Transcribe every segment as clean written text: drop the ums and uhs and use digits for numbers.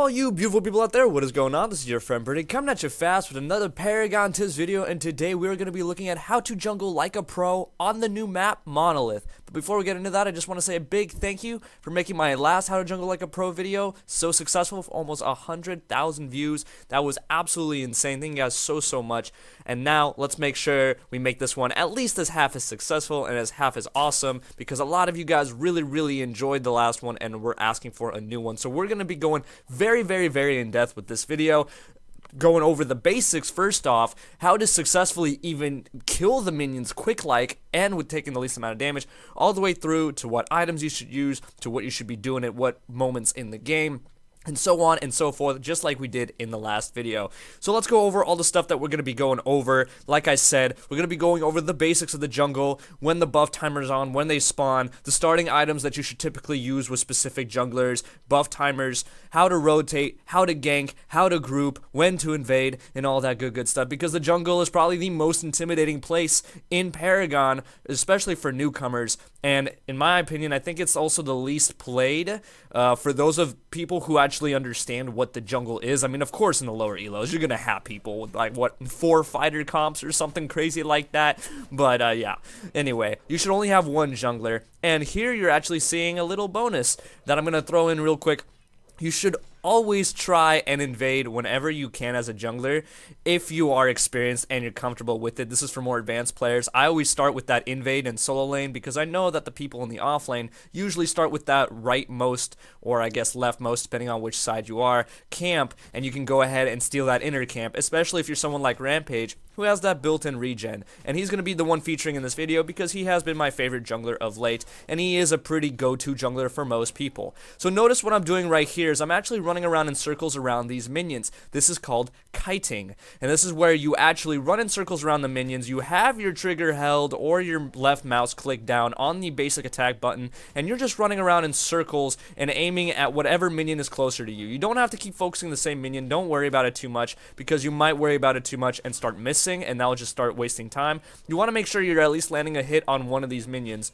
all you beautiful people out there, what is going on? This is your friend Birdie coming at you fast with another Paragon Tips video, and today we're going to be looking at how to jungle like a pro on the new map, Monolith. But before we get into that, I just want to say a big thank you for making my last How to Jungle Like a Pro video so successful with almost 100,000 views. That was absolutely insane. Thank you guys so much. And now, let's make sure we make this one at least as half as successful and as half as awesome, because a lot of you guys really enjoyed the last one and we're asking for a new one. So we're going to be going very in depth with this video, going over the basics first off, how to successfully even kill the minions quick-like and with taking the least amount of damage, all the way through to what items you should use, to what you should be doing at what moments in the game, and so on and so forth, just like we did in the last video. So let's go over all the stuff that we're going to be going over. Like I said, we're going to be going over the basics of the jungle, when the buff timer's on, when they spawn, the starting items that you should typically use with specific junglers, buff timers, how to rotate, how to gank, how to group, when to invade, and all that good stuff, because the jungle is probably the most intimidating place in Paragon, especially for newcomers. And in my opinion, I think it's also the least played for those of people who actually understand what the jungle is. I mean, of course, in the lower elos, you're going to have people with, like, what, 4 fighter comps or something crazy like that. But, yeah. Anyway, you should only have one jungler. And here you're actually seeing a little bonus that I'm going to throw in real quick. You should always try and invade whenever you can as a jungler if you are experienced and you're comfortable with it. This is for more advanced players. I always start with that invade and solo lane because I know that the people in the off lane usually start with that rightmost, or I guess leftmost, depending on which side you are, camp, and you can go ahead and steal that inner camp, especially if you're someone like Rampage who has that built-in regen. And he's going to be the one featuring in this video because he has been my favorite jungler of late, and he is a pretty go-to jungler for most people. So notice what I'm doing right here is I'm actually running around in circles around these minions. This is called kiting, and this is where you actually run in circles around the minions. You have your trigger held or your left mouse click down on the basic attack button, and you're just running around in circles and aiming at whatever minion is closer to you. You don't have to keep focusing the same minion. Don't worry about it too much, because you might worry about it too much and start missing, and that'll just start wasting time. You want to make sure you're at least landing a hit on one of these minions.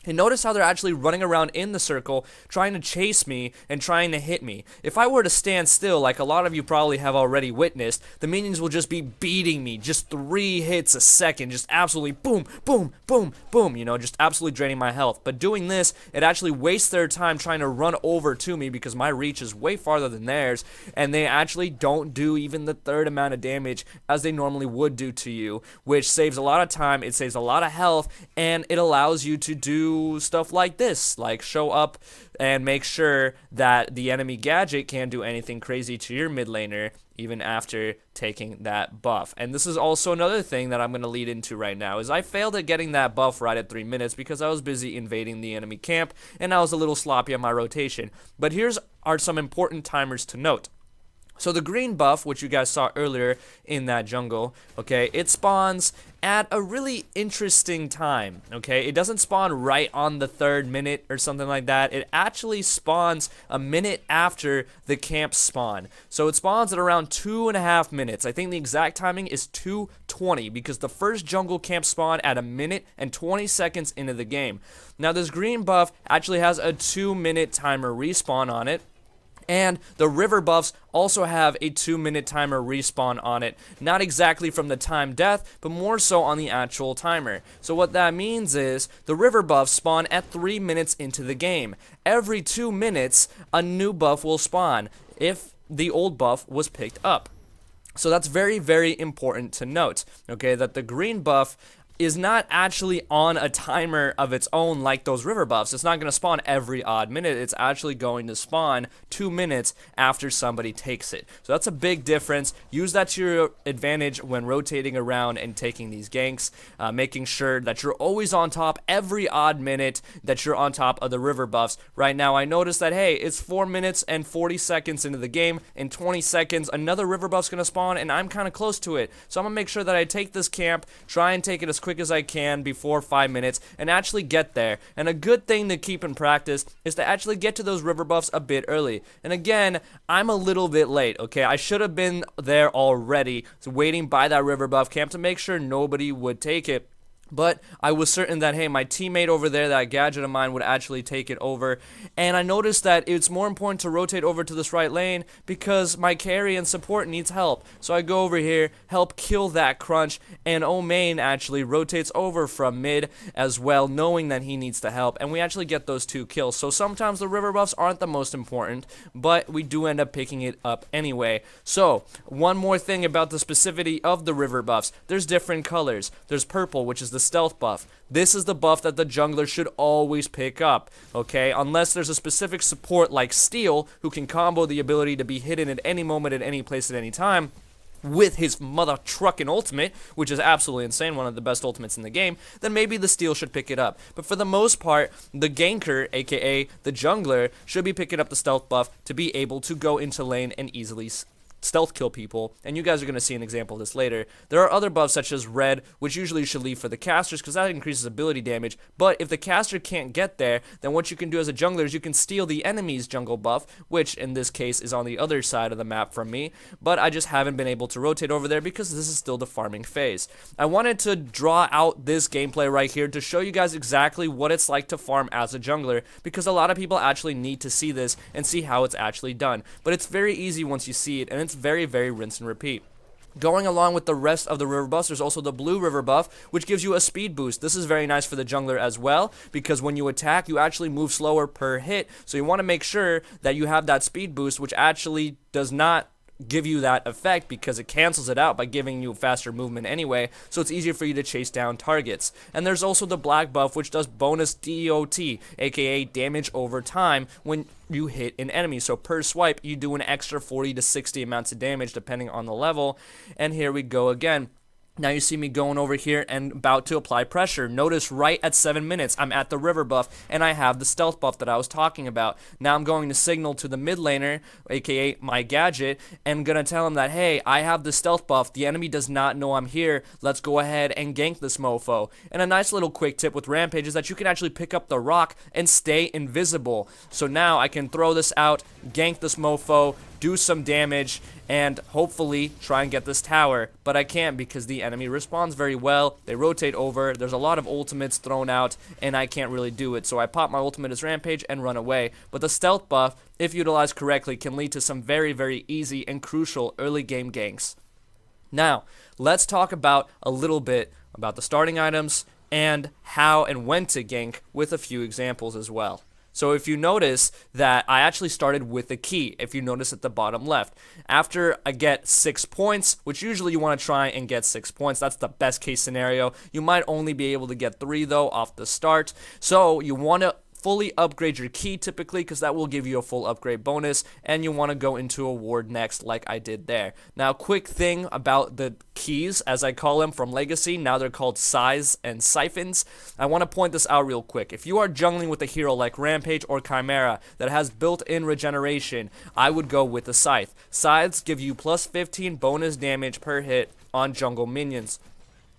And notice how they're actually running around in the circle, trying to chase me and trying to hit me. If I were to stand still, like a lot of you probably have already witnessed, the minions will just be beating me, just 3 hits a second, just absolutely boom, you know, just absolutely draining my health. But doing this, it actually wastes their time trying to run over to me because my reach is way farther than theirs, and they actually don't do even the third amount of damage as they normally would do to you, which saves a lot of time, it saves a lot of health, and it allows you to do stuff like this, like show up and make sure that the enemy gadget can't do anything crazy to your mid laner even after taking that buff. And this is also another thing that I'm going to lead into right now, is I failed at getting that buff right at 3 minutes because I was busy invading the enemy camp and I was a little sloppy on my rotation. But here's are some important timers to note. So the green buff, which you guys saw earlier in that jungle, okay, it spawns at a really interesting time, okay? It doesn't spawn right on the 3rd minute or something like that. It actually spawns a minute after the camp spawn. So it spawns at around 2.5 minutes. I think the exact timing is 2:20 because the first jungle camp spawned at 1 minute and 20 seconds into the game. Now this green buff actually has a 2-minute timer respawn on it. And the river buffs also have a 2-minute timer respawn on it. Not exactly from the time death, but more so on the actual timer. So what that means is the river buffs spawn at 3 minutes into the game. Every 2 minutes, a new buff will spawn if the old buff was picked up. So that's very important to note, okay, that the green buff is not actually on a timer of its own like those river buffs. It's not going to spawn every odd minute. It's actually going to spawn 2 minutes after somebody takes it. So that's a big difference. Use that to your advantage when rotating around and taking these ganks, making sure that you're always on top every odd minute, that you're on top of the river buffs. Right now I noticed that, hey, it's 4 minutes and 40 seconds into the game. In 20 seconds, another river buff's going to spawn, and I'm kind of close to it. So I'm going to make sure that I take this camp, try and take it as quick as I can before 5 minutes, and actually get there. And a good thing to keep in practice is to actually get to those river buffs a bit early. And again, I'm a little bit late, okay? I should have been there already, so waiting by that river buff camp to make sure nobody would take it. But I was certain that, hey, my teammate over there, that gadget of mine, would actually take it over. And I noticed that it's more important to rotate over to this right lane because my carry and support needs help. So I go over here, help kill that crunch, and Omain actually rotates over from mid as well, knowing that he needs to help. And we actually get those 2 kills. So sometimes the river buffs aren't the most important, but we do end up picking it up anyway. So one more thing about the specificity of the river buffs. There's different colors. There's purple, which is the stealth buff. This is the buff that the jungler should always pick up, okay? Unless there's a specific support like Steel, who can combo the ability to be hidden at any moment, at any place, at any time, with his mother truckin' ultimate, which is absolutely insane, one of the best ultimates in the game, then maybe the Steel should pick it up. But for the most part, the ganker, aka the jungler, should be picking up the stealth buff to be able to go into lane and easily stealth kill people, and you guys are going to see an example of this later. There are other buffs such as red, which usually you should leave for the casters because that increases ability damage, but if the caster can't get there, then what you can do as a jungler is you can steal the enemy's jungle buff, which in this case is on the other side of the map from me, but I just haven't been able to rotate over there because this is still the farming phase. I wanted to draw out this gameplay right here to show you guys exactly what it's like to farm as a jungler, because a lot of people actually need to see this and see how it's actually done, but it's very easy once you see it, and it's very, very rinse and repeat. Going along with the rest of the river buffs, there's also the blue river buff, which gives you a speed boost. This is very nice for the jungler as well, because when you attack, you actually move slower per hit, so you want to make sure that you have that speed boost, which actually does not give you that effect because it cancels it out by giving you faster movement anyway, so it's easier for you to chase down targets. And there's also the black buff, which does bonus DOT, aka damage over time, when you hit an enemy. So per swipe, you do an extra 40 to 60 amounts of damage depending on the level. And here we go again. Now you see me going over here and about to apply pressure. Notice right at 7 minutes, I'm at the river buff, and I have the stealth buff that I was talking about. Now I'm going to signal to the mid laner, aka my gadget, and gonna tell him that, hey, I have the stealth buff, the enemy does not know I'm here, let's go ahead and gank this mofo. And a nice little quick tip with Rampage is that you can actually pick up the rock and stay invisible. So now I can throw this out, gank this mofo, do some damage, and hopefully try and get this tower, but I can't because the enemy responds very well, they rotate over, there's a lot of ultimates thrown out, and I can't really do it, so I pop my ultimate as Rampage and run away. But the stealth buff, if utilized correctly, can lead to some very, very easy and crucial early game ganks. Now, let's talk about a little bit about the starting items and how and when to gank with a few examples as well. So if you notice that I actually started with a key, if you notice at the bottom left. After I get 6 points, which usually you want to try and get 6 points, that's the best case scenario. You might only be able to get 3 though off the start. So you want to fully upgrade your key typically because that will give you a full upgrade bonus, and you want to go into a ward next like I did there. Now, quick thing about the keys, as I call them from Legacy, now they're called size and siphons. I want to point this out real quick. If you are jungling with a hero like Rampage or Chimera that has built-in regeneration, I would go with the scythe. Scythes give you plus 15 bonus damage per hit on jungle minions.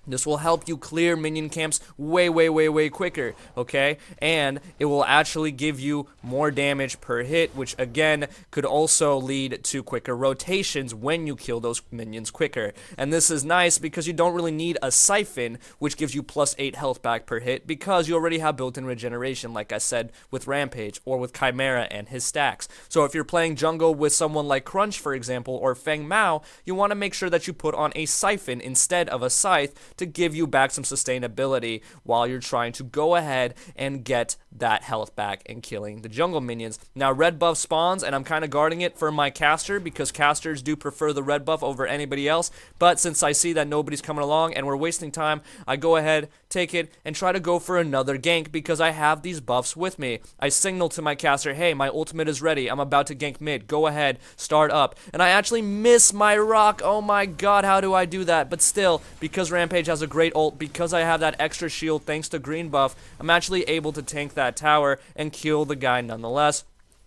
This will help you clear minion camps way quicker, okay? And it will actually give you more damage per hit, which again could also lead to quicker rotations when you kill those minions quicker. And this is nice because you don't really need a siphon, which gives you plus 8 health back per hit, because you already have built-in regeneration, like I said, with Rampage or with Chimera and his stacks. So if you're playing jungle with someone like Crunch, for example, or Feng Mao, you want to make sure that you put on a siphon instead of a scythe to give you back some sustainability while you're trying to go ahead and get that health back and killing the jungle minions. Now, red buff spawns, and I'm kind of guarding it for my caster because casters do prefer the red buff over anybody else, but since I see that nobody's coming along and we're wasting time, I go ahead, take it, and try to go for another gank because I have these buffs with me. I signal to my caster, hey, my ultimate is ready, I'm about to gank mid, go ahead, start up, and I actually miss my rock. Oh my god, how do I do that? But still, because Rampage has a great ult, because I have that extra shield thanks to green buff, I'm actually able to tank that tower and kill the guy nonetheless.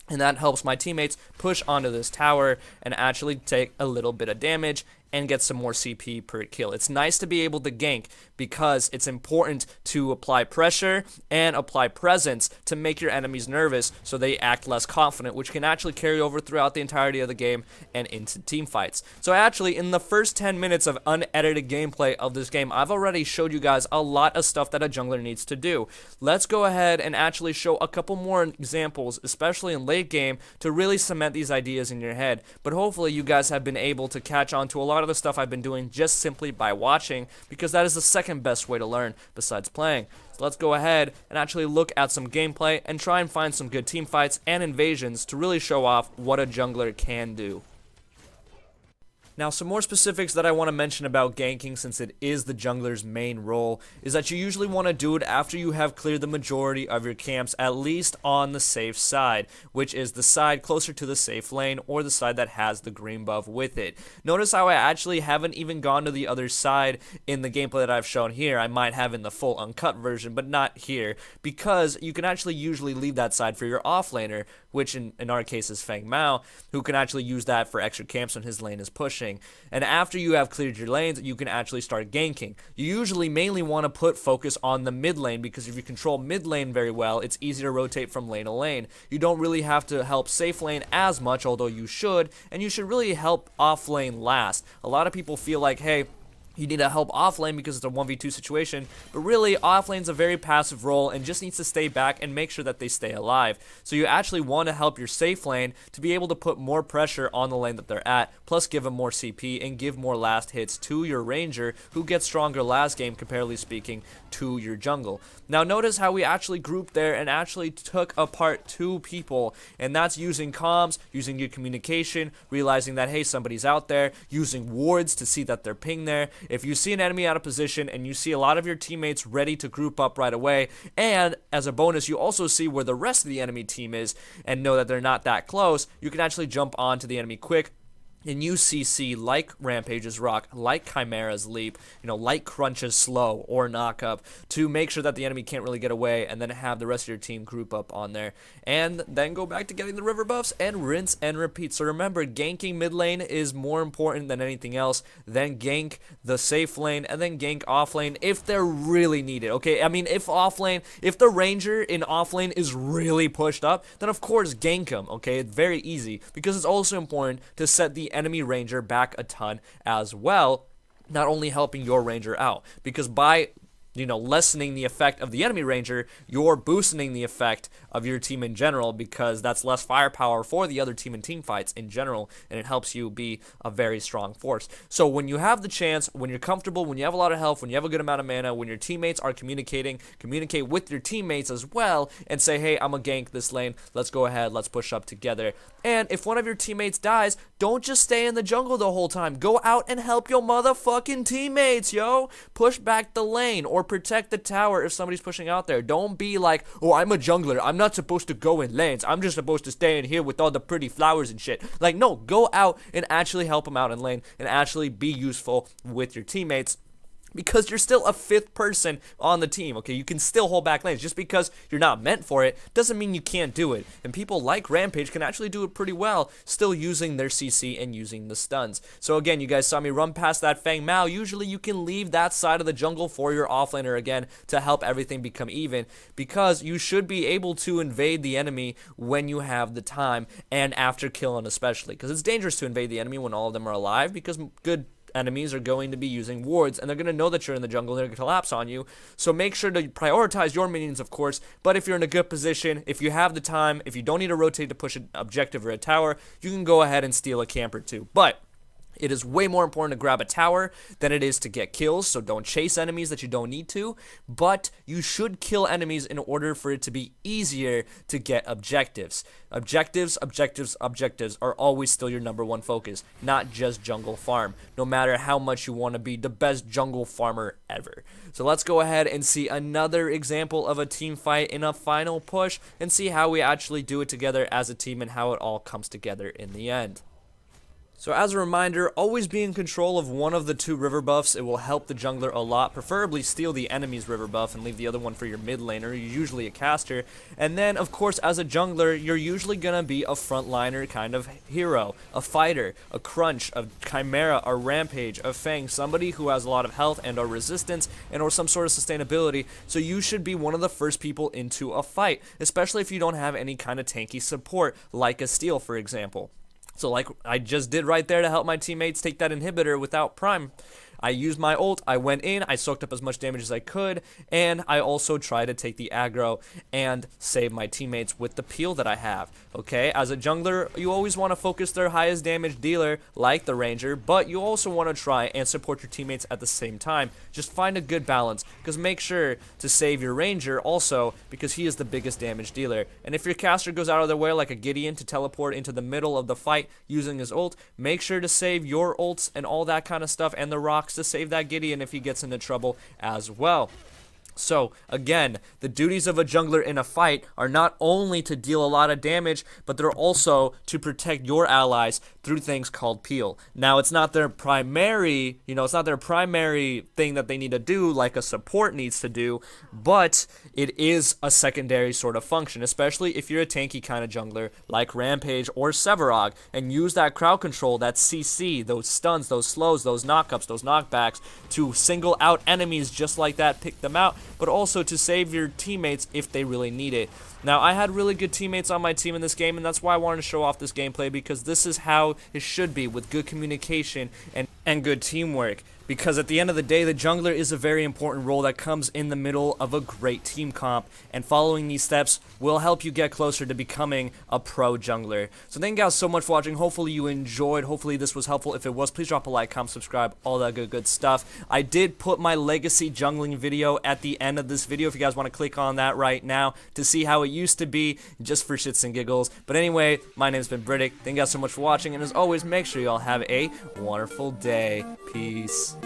And that helps my teammates push onto this tower and actually take a little bit of damage and get some more CP per kill. It's nice to be able to gank because it's important to apply pressure and apply presence to make your enemies nervous so they act less confident, which can actually carry over throughout the entirety of the game and into team fights. So actually, in the first 10 minutes of unedited gameplay of this game, I've already showed you guys a lot of stuff that a jungler needs to do. Let's go ahead and actually show a couple more examples, especially in late game, to really cement these ideas in your head. But hopefully you guys have been able to catch on to a lot of the stuff I've been doing just simply by watching, because that is the second best way to learn besides playing. So let's go ahead and actually look at some gameplay and try and find some good team fights and invasions to really show off what a jungler can do. Now, some more specifics that I want to mention about ganking, since it is the jungler's main role, is that you usually want to do it after you have cleared the majority of your camps, at least on the safe side, which is the side closer to the safe lane or the side that has the green buff with it. Notice how I actually haven't even gone to the other side in the gameplay that I've shown here. I might have in the full uncut version, but not here, because you can actually usually leave that side for your offlaner, which in our case is Feng Mao, who can actually use that for extra camps when his lane is pushing. And after you have cleared your lanes, you can actually start ganking. You usually mainly want to put focus on the mid lane, because if you control mid lane very well, it's easy to rotate from lane to lane. You don't really have to help safe lane as much, although you should, and you should really help off lane last. A lot of people feel like, hey, you need to help off lane because it's a 1v2 situation, but really off lane's a very passive role and just needs to stay back and make sure that they stay alive. So you actually want to help your safe lane to be able to put more pressure on the lane that they're at, plus give them more CP and give more last hits to your ranger, who gets stronger last game, comparatively speaking, to your jungle. Now notice how we actually grouped there and actually took apart two people, and that's using comms, using good communication, realizing that, hey, somebody's out there, using wards to see that they're ping there. If you see an enemy out of position and you see a lot of your teammates ready to group up right away, and as a bonus you also see where the rest of the enemy team is and know that they're not that close, you can actually jump onto the enemy quick and use CC like Rampage's Rock, like Chimera's Leap, like Crunch's Slow or Knock Up, to make sure that the enemy can't really get away, and then have the rest of your team group up on there, and then go back to getting the river buffs and rinse and repeat. So remember, ganking mid lane is more important than anything else. Then gank the safe lane, and then gank off lane if they're really needed. Okay, I mean, if the ranger in off lane is really pushed up, then of course gank him. Okay, it's very easy, because it's also important to set the enemy ranger back a ton as well, not only helping your ranger out, because by lessening the effect of the enemy ranger, you're boosting the effect of your team in general, because that's less firepower for the other team in team fights in general, and it helps you be a very strong force. So when you have the chance, when you're comfortable, when you have a lot of health, when you have a good amount of mana, when your teammates are communicate with your teammates as well, and say, hey, I'm gonna gank this lane, let's go ahead, let's push up together. And if one of your teammates dies, don't just stay in the jungle the whole time. Go out and help your motherfucking teammates, yo. Push back the lane, or protect the tower if somebody's pushing out there. Don't be like, oh, I'm a jungler, I'm not supposed to go in lanes, I'm just supposed to stay in here with all the pretty flowers and shit. Like, no, go out and actually help them out in lane, and actually be useful with your teammates, because you're still a fifth person on the team. Okay, you can still hold back lanes. Just because you're not meant for it doesn't mean you can't do it, and people like Rampage can actually do it pretty well, still using their CC and using the stuns. So again, you guys saw me run past that Feng Mao. Usually you can leave that side of the jungle for your offlaner again to help everything become even, because you should be able to invade the enemy when you have the time, and after killing especially, because it's dangerous to invade the enemy when all of them are alive, because good enemies are going to be using wards, and they're going to know that you're in the jungle, and they're going to collapse on you. So make sure to prioritize your minions, of course, but if you're in a good position, if you have the time, if you don't need to rotate to push an objective or a tower, you can go ahead and steal a camp or two. But it is way more important to grab a tower than it is to get kills, so don't chase enemies that you don't need to, but you should kill enemies in order for it to be easier to get objectives. Objectives are always still your number one focus, not just jungle farm, no matter how much you want to be the best jungle farmer ever. So let's go ahead and see another example of a team fight in a final push, and see how we actually do it together as a team and how it all comes together in the end. So as a reminder, always be in control of one of the two river buffs. It will help the jungler a lot. Preferably steal the enemy's river buff and leave the other one for your mid laner, usually a caster. And then, of course, as a jungler, you're usually going to be a frontliner kind of hero, a fighter, a crunch, a chimera, a rampage, a fang, somebody who has a lot of health and or resistance and or some sort of sustainability. So you should be one of the first people into a fight, especially if you don't have any kind of tanky support, like a steal, for example. So like I just did right there to help my teammates take that inhibitor without Prime. I used my ult, I went in, I soaked up as much damage as I could, and I also tried to take the aggro and save my teammates with the peel that I have. Okay, as a jungler, you always want to focus their highest damage dealer, like the ranger, but you also want to try and support your teammates at the same time. Just find a good balance, because make sure to save your ranger also, because he is the biggest damage dealer. And if your caster goes out of their way, like a Gideon, to teleport into the middle of the fight using his ult, make sure to save your ults and all that kind of stuff, and the rocks to save that Gideon if he gets into trouble as well. So, again, the duties of a jungler in a fight are not only to deal a lot of damage, but they're also to protect your allies through things called peel. Now, it's not their primary, it's not their primary thing that they need to do like a support needs to do, but it is a secondary sort of function, especially if you're a tanky kind of jungler like Rampage or Sevarog, and use that crowd control, that CC, those stuns, those slows, those knockups, those knockbacks, to single out enemies just like that, pick them out, but also to save your teammates if they really need it. Now, I had really good teammates on my team in this game, and that's why I wanted to show off this gameplay, because this is how it should be, with good communication and good teamwork. Because at the end of the day, the jungler is a very important role that comes in the middle of a great team comp, and following these steps will help you get closer to becoming a pro jungler. So thank you guys so much for watching. Hopefully you enjoyed. Hopefully this was helpful. If it was, please drop a like, comment, subscribe, all that good stuff. I did put my legacy jungling video at the end of this video if you guys want to click on that right now to see how it used to be, just for shits and giggles. But anyway, my name's been Brittic. Thank you guys so much for watching, and as always, make sure you all have a wonderful day. Peace.